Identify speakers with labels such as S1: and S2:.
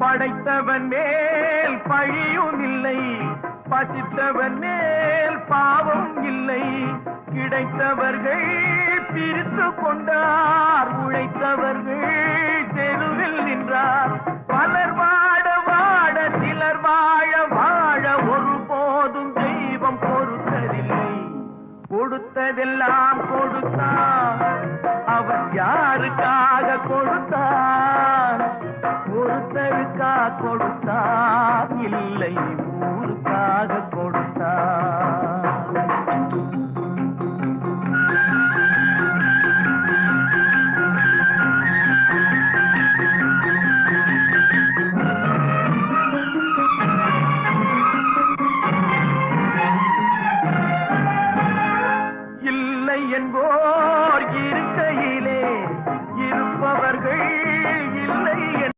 S1: படைத்தவன் மேல் பழியும் இல்லை, பசித்தவன் மேல் பாவம் இல்லை. கிடைத்தவர்கள் பிரித்து கொண்டார், உழைத்தவர்கள் தெருவில் நின்றார். பலர் வாட வாட சிலர் வாழ வாழ ஒருபோதும் தெய்வம் பொறுத்ததில்லை. கொடுத்ததெல்லாம் கொடுத்தான், அவன் யாருக்காக கொடுத்தான்? ஒருத்தருக்கா கொடுத்தான் இல்லை.